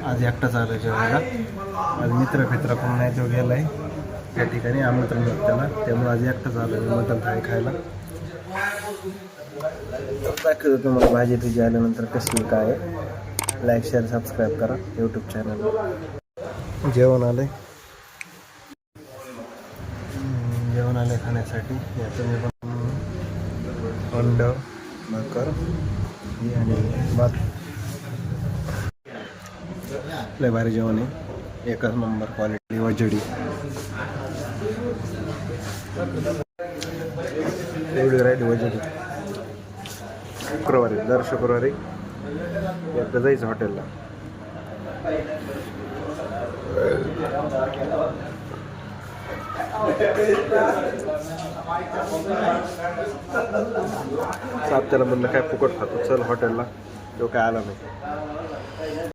आज एकटाच आलो जेवायला. आज मित्र कोण नाही, तो गेला आहे त्या ठिकाणी आमंत्रण होतं त्याला, त्यामुळे आज एकटाच आलो आहे मटण थाळी खायला. दाखवतो तुम्हाला भाजी तुझी आल्यानंतर कसली काय आहे. लाईक शेअर सबस्क्राईब करा यूट्यूब चॅनल. जेवण आलं खाण्यासाठी. याचं मी पण अंड भाकर आणि भात. लय भारी जेवण आहे, एकच नंबर क्वालिटी वजडी. एवढी राहिली वजडी. दर शुक्रवारी एकदा जायचं हॉटेलला. साप त्याला म्हणलं काय फुकट खातो, चल हॉटेलला. तो काय आला नाही.